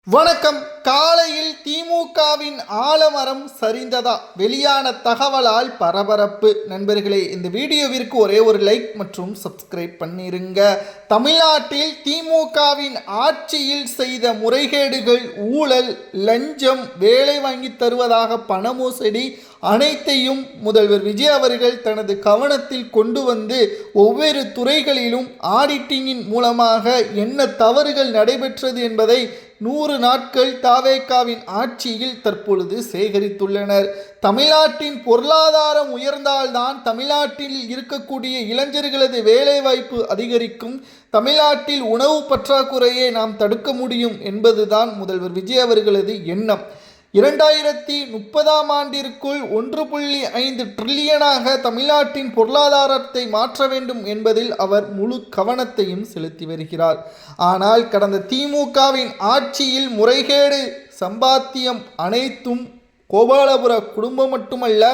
வணக்கம். காலையில் திமுகவின் ஆலமரம் சரிந்ததா? வெளியான தகவலால் பரபரப்பு. நண்பர்களே, இந்த வீடியோவிற்கு ஒரே ஒரு லைக் மற்றும் சப்ஸ்கிரைப் பண்ணிருங்க. தமிழ்நாட்டில் திமுகவின் ஆட்சியில் செய்த முறைகேடுகள், ஊழல், லஞ்சம், வேலை வாங்கி தருவதாக பண மோசடி அனைத்தையும் முதல்வர் விஜய் அவர்கள் தனது கவனத்தில் கொண்டு வந்து ஒவ்வொரு துறைகளிலும் ஆடிட்டிங்கின் மூலமாக என்ன தவறுகள் நடைபெற்றது என்பதை 100 நாட்கள் தாவேகாவின் ஆட்சியில் தற்பொழுது சேகரித்துள்ளனர். தமிழ்நாட்டின் பொருளாதாரம் உயர்ந்தால்தான் தமிழ்நாட்டில் இருக்கக்கூடிய இளைஞர்களது வேலைவாய்ப்பு அதிகரிக்கும், தமிழ்நாட்டில் உணவு பற்றாக்குறையை நாம் தடுக்க முடியும் என்பதுதான் முதல்வர் விஜய் அவர்களது எண்ணம். 2030ஆம் ஆண்டிற்குள் 1.5 டிரில்லியனாக தமிழ்நாட்டின் பொருளாதாரத்தை மாற்ற வேண்டும் என்பதில் அவர் முழு கவனத்தையும் செலுத்தி வருகிறார். ஆனால் கடந்த திமுகவின் ஆட்சியில் முறைகேடு, சம்பாத்தியம் அனைத்தும் கோபாலபுர குடும்பம் மட்டுமல்ல,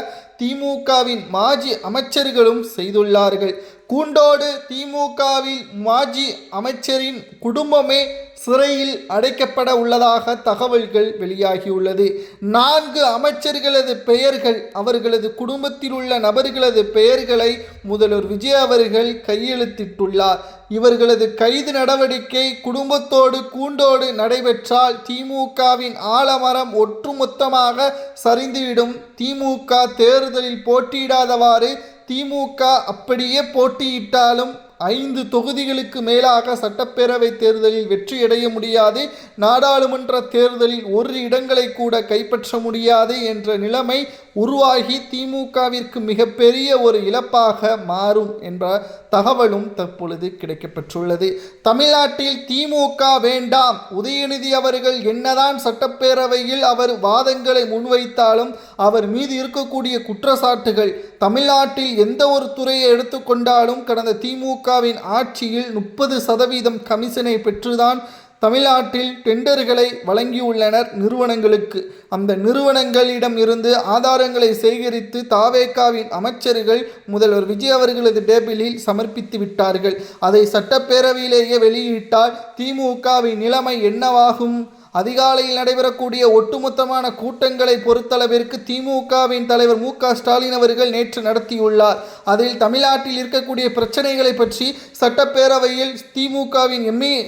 திமுகவின் மாஜி அமைச்சர்களும் செய்துள்ளார்கள். கூண்டோடு திமுகவில் மாஜி அமைச்சரின் குடும்பமே சிறையில் அடைக்கப்பட உள்ளதாக தகவல்கள் வெளியாகியுள்ளது. 4 அமைச்சர்களது பெயர்கள், அவர்களது குடும்பத்தில் உள்ள நபர்களது பெயர்களை முதல்வர் விஜய் அவர்கள் கையெழுத்திட்டுள்ளார். இவர்களது கைது நடவடிக்கை குடும்பத்தோடு கூண்டோடு நடைபெற்றால் திமுகவின் ஆலமரம் ஒட்டுமொத்தமாக சரிந்துவிடும். திமுக தேர்தலில் போட்டியிடாதவாறு, திமுக அப்படியே போட்டியிட்டாலும் 5 தொகுதிகளுக்கு மேலாக சட்டப்பேரவை தேர்தலில் வெற்றியடைய முடியாது, நாடாளுமன்ற தேர்தலில் 1 இடங்களை கூட கைப்பற்ற முடியாது என்ற நிலைமை உருவாகி திமுகவிற்கு மிகப்பெரிய ஒரு இழப்பாக மாறும் என்ற தகவலும் தற்பொழுது கிடைக்கப்பெற்றுள்ளது. தமிழ்நாட்டில் திமுக வேண்டாம். உதயநிதி அவர்கள் என்னதான் சட்டப்பேரவையில் அவர் வாதங்களை முன்வைத்தாலும் அவர் மீது இருக்கக்கூடிய குற்றச்சாட்டுகள், தமிழ்நாட்டில் எந்த ஒரு துறையை எடுத்துக்கொண்டாலும் கடந்த திமுகவின் ஆட்சியில் 30% கமிஷனை பெற்றுதான் தமிழ்நாட்டில் டெண்டர்களை வழங்கியுள்ளனர் நிறுவனங்களுக்கு. அந்த நிறுவனங்களிடம் இருந்து ஆதாரங்களை சேகரித்து தாவேகாவின் அமைச்சர்கள் முதல்வர் விஜய் அவர்களது டேபிளில் சமர்ப்பித்து விட்டார்கள். அதை சட்டப்பேரவையிலேயே வெளியிட்டால் திமுகவின் நிலைமை என்னவாகும்? அதிகாலையில் நடைபெறக்கூடிய ஒட்டுமொத்தமான கூட்டங்களை பொறுத்தளவிற்கு திமுகவின் தலைவர் மு.க. ஸ்டாலின் அவர்கள் நேற்று நடத்தியுள்ளார். அதில் தமிழ்நாட்டில் இருக்கக்கூடிய பிரச்சனைகளை பற்றி சட்டப்பேரவையில் திமுகவின்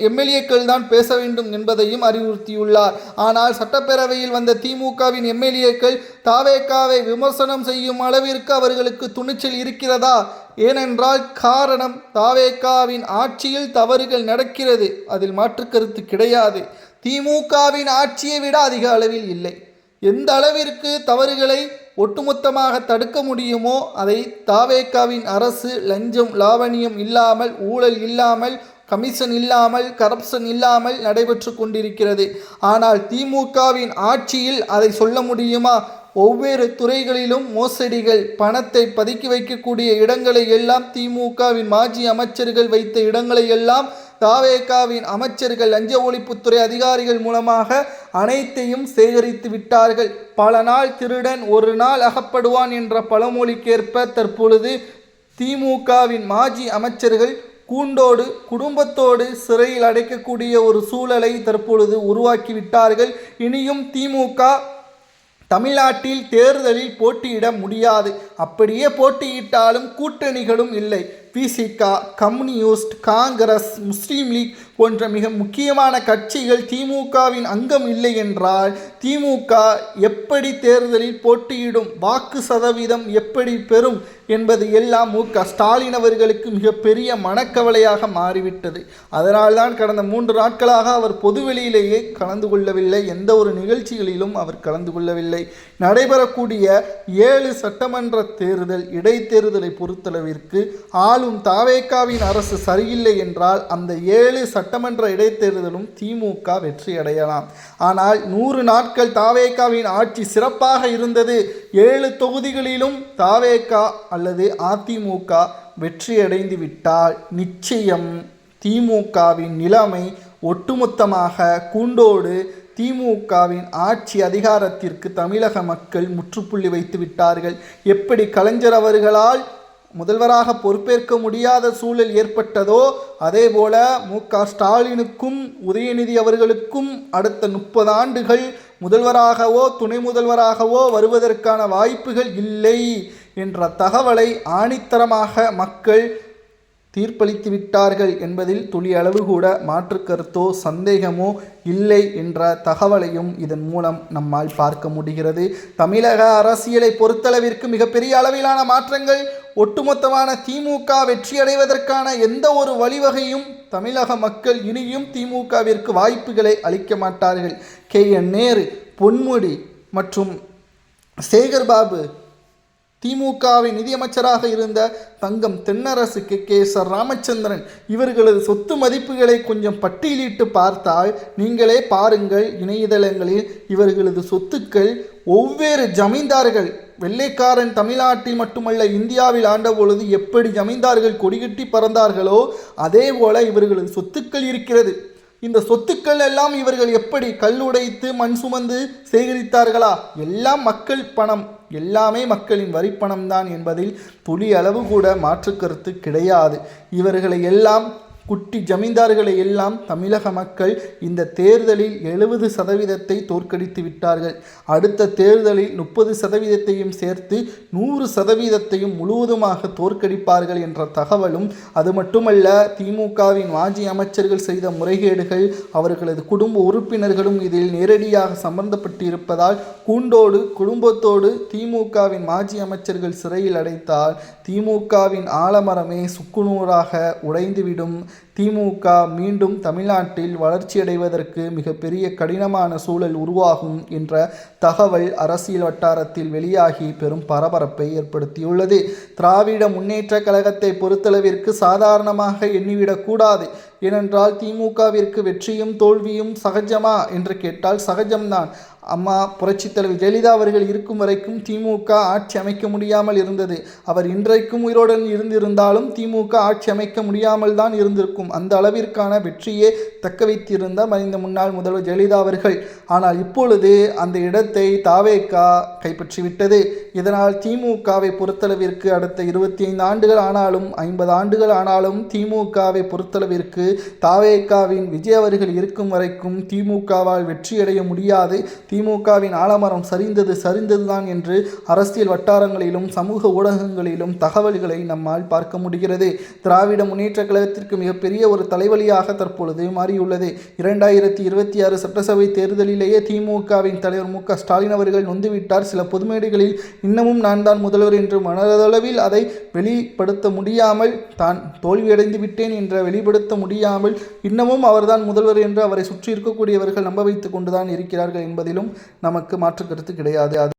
எம்எல்ஏக்கள் தான் பேச வேண்டும் என்பதையும் அறிவுறுத்தியுள்ளார். ஆனால் சட்டப்பேரவையில் வந்த திமுகவின் எம்எல்ஏக்கள் தாவேகாவை விமர்சனம் செய்யும் அளவிற்கு அவர்களுக்கு துணிச்சல் இருக்கிறதா? ஏனென்றால் காரணம், தாவேகாவின் ஆட்சியில் தவறுகள் நடக்கிறது, அதில் மாற்று கருத்து கிடையாது. திமுகவின் ஆட்சியை விட அதிக அளவில் இல்லை. எந்த அளவிற்கு தவறுகளை ஒட்டுமொத்தமாக தடுக்க முடியுமோ அதை தாவேகாவின் அரசு லஞ்சம் லாவணியம் இல்லாமல், ஊழல் இல்லாமல், கமிஷன் இல்லாமல், கரப்ஷன் இல்லாமல் நடைபெற்று கொண்டிருக்கிறது. ஆனால் திமுகவின் ஆட்சியில் அதை சொல்ல முடியுமா? ஒவ்வொரு துறைகளிலும் மோசடிகள், பணத்தை பதுக்கி வைக்கக்கூடிய இடங்களை எல்லாம் திமுகவின் மாஜி அமைச்சர்கள் வைத்த இடங்களை எல்லாம் தாவேகாவின் அமைச்சர்கள் லஞ்ச ஒழிப்புத்துறை அதிகாரிகள் மூலமாக அனைத்தையும் சேகரித்து விட்டார்கள். பல நாள் திருடன் ஒரு நாள் அகப்படுவான் என்ற பழமொழிக்கேற்ப தற்பொழுது திமுகவின் மாஜி அமைச்சர்கள் கூண்டோடு குடும்பத்தோடு சிறையில் அடைக்கக்கூடிய ஒரு சூழலை தற்பொழுது உருவாக்கிவிட்டார்கள். இனியும் திமுக தமிழ்நாட்டில் தேர்தலில் போட்டியிட முடியாது. அப்படியே போட்டியிட்டாலும் கூட்டணிகளும் இல்லை. விசிக, கம்யூனிஸ்ட், காங்கிரஸ், முஸ்லீம் லீக் போன்ற மிக முக்கியமான கட்சிகள் திமுகவின் அங்கம் இல்லை என்றால் திமுக எப்படி தேர்தலில் போட்டியிடும், வாக்கு சதவீதம் எப்படி பெறும் என்பது எல்லாம் மு.க. ஸ்டாலின் அவர்களுக்கு மிகப்பெரிய மனக்கவலையாக மாறிவிட்டது. அதனால்தான் கடந்த 3 நாட்களாக அவர் பொதுவெளியிலேயே கலந்து கொள்ளவில்லை. எந்த ஒரு நிகழ்ச்சிகளிலும் அவர் கலந்து கொள்ளவில்லை. நடைபெறக்கூடிய 7 சட்டமன்ற தேர்தல் இடைத்தேர்தலை பொறுத்தளவிற்கு ஆளும் தாவேகாவின் அரசு சரியில்லை என்றால் அந்த 7 சட்டமன்ற இடைத்தேர்தலும் திமுக வெற்றியடையலாம். ஆனால் 100 நாட்கள் தாவேகாவின் ஆட்சி சிறப்பாக இருந்தது. 7 தொகுதிகளிலும் தாவேகா அல்லது அதிமுக வெற்றியடைந்து விட்டால் நிச்சயம் திமுகவின் நிலைமை ஒட்டுமொத்தமாக கூண்டோடு திமுகவின் ஆட்சி அதிகாரத்திற்கு தமிழக மக்கள் முற்றுப்புள்ளி வைத்து விட்டார்கள். எப்படி கலைஞர் அவர்களால் முதல்வராக பொறுப்பேற்க முடியாத சூழல் ஏற்பட்டதோ அதேபோல மு.க.ஸ்டாலினுக்கும் உதயநிதி அவர்களுக்கும் அடுத்த 30 ஆண்டுகள் முதல்வராகவோ துணை முதல்வராகவோ வருவதற்கான வாய்ப்புகள் இல்லை என்ற தகவலை ஆணித்தரமாக மக்கள் தீர்ப்பளித்து விட்டார்கள் என்பதில் துளி அளவு கூட மாற்று கருத்தோ சந்தேகமோ இல்லை என்ற தகவலையும் இதன் மூலம் நம்மால் பார்க்க முடிகிறது. தமிழக அரசியலை பொறுத்தளவிற்கு மிகப்பெரிய அளவிலான மாற்றங்கள், ஒட்டுமொத்தமான திமுக வெற்றியடைவதற்கான எந்த ஒரு வழிவகையும் தமிழக மக்கள் இனியும் திமுகவிற்கு வாய்ப்புகளை அளிக்க மாட்டார்கள். KN நேரு, பொன்முடி மற்றும் சேகர்பாபு, திமுகவின் நிதியமைச்சராக இருந்த தங்கம் தென்னரசு, KSR ராமச்சந்திரன் இவர்களது சொத்து மதிப்புகளை கொஞ்சம் பட்டியலிட்டு பார்த்தால் நீங்களே பாருங்கள். இணையதளங்களில் இவர்களது சொத்துக்கள் ஒவ்வொரு ஜமீன்தார்கள், வெள்ளைக்காரன் தமிழ்நாட்டில் மட்டுமல்ல இந்தியாவில் ஆண்ட பொழுது எப்படி ஜமீன்தார்கள் கொடிகட்டி பறந்தார்களோ அதே போல இவர்களது சொத்துக்கள் இருக்கிறது. இந்த சொத்துக்கள் எல்லாம் இவர்கள் எப்படி கல் உடைத்து மண் சுமந்து சேகரித்தார்களா? எல்லாம் மக்கள் பணம், எல்லாமே மக்களின் வரிப்பணம்தான் என்பதில் துளி அளவு கூட மாற்று கருத்து கிடையாது. இவர்களை எல்லாம் குட்டி ஜமீன்தார்களை எல்லாம் தமிழக மக்கள் இந்த தேர்தலில் 70% தோற்கடித்து விட்டார்கள். அடுத்த தேர்தலில் 30%ஐயும் சேர்த்து 100% முழுவதுமாக தோற்கடிப்பார்கள் என்ற தகவலும், அது மட்டுமல்ல திமுகவின் மாஜி அமைச்சர்கள் செய்த முறைகேடுகள், அவர்களது குடும்ப உறுப்பினர்களும் இதில் நேரடியாக சம்பந்தப்பட்டிருப்பதால் கூண்டோடு குடும்பத்தோடு திமுகவின் மாஜி அமைச்சர்கள் சிறையில் அடைத்தால் திமுகவின் ஆலமரமே சுக்குநூறாக உடைந்துவிடும். திமுக மீண்டும் தமிழ்நாட்டில் வளர்ச்சியடைவதற்கு மிகப்பெரிய கடினமான சூழல் உருவாகும் என்ற தகவல் அரசியல் வட்டாரத்தில் வெளியாகி பெரும் பரபரப்பை ஏற்படுத்தியுள்ளது. திராவிட முன்னேற்ற கழகத்தை பொறுத்தளவிற்கு சாதாரணமாக எண்ணிவிடக்கூடாது. ஏனென்றால் திமுகவிற்கு வெற்றியும் தோல்வியும் சகஜமா என்று கேட்டால் சகஜம்தான். அம்மா புரட்சித் தலைவர் ஜெயலலிதா அவர்கள் இருக்கும் வரைக்கும் திமுக ஆட்சி அமைக்க முடியாமல் இருந்தது. அவர் இன்றைக்கும் உயிரோடன் இருந்திருந்தாலும் திமுக ஆட்சி அமைக்க முடியாமல் தான் இருந்திருக்கும். அந்த அளவிற்கான வெற்றியே தக்க வைத்திருந்த மறைந்த முன்னாள் முதல்வர் ஜெயலலிதா அவர்கள். ஆனால் இப்பொழுது அந்த இடத்தை தாவேக கைப்பற்றிவிட்டது. இதனால் திமுகவை பொறுத்தளவிற்கு அடுத்த 25 ஆண்டுகள் ஆனாலும் 50 ஆண்டுகள் ஆனாலும் திமுகவை பொறுத்தளவிற்கு தாவேகாவின் விஜய் அவர்கள் இருக்கும் வரைக்கும் திமுகவால் வெற்றியடைய முடியாது. திமுகவின் ஆலமரம் சரிந்ததுதான் என்று அரசியல் வட்டாரங்களிலும் சமூக ஊடகங்களிலும் தகவல்களை நம்மால் பார்க்க முடிகிறது. திராவிட முன்னேற்ற கழகத்திற்கு மிகப்பெரிய ஒரு தலைவலியாக தற்பொழுது மாறியுள்ளது. 2026 சட்டசபை தேர்தலிலேயே திமுகவின் தலைவர் மு.க.ஸ்டாலின் அவர்கள் நொந்துவிட்டார். சில பொதுமேடைகளில் இன்னமும் நான் தான் முதல்வர் என்று மனதளவில் அதை வெளிப்படுத்த முடியாமல், தான் தோல்வியடைந்து விட்டேன் என்ற வெளிப்படுத்த முடியாமல் இன்னமும் அவர்தான் முதல்வர் என்று அவரை சுற்றி இருக்கக்கூடியவர்கள் நம்ப வைத்துக் கொண்டுதான் இருக்கிறார்கள் என்பதிலும் நமக்கு மாற்று கருத்து கிடையாது.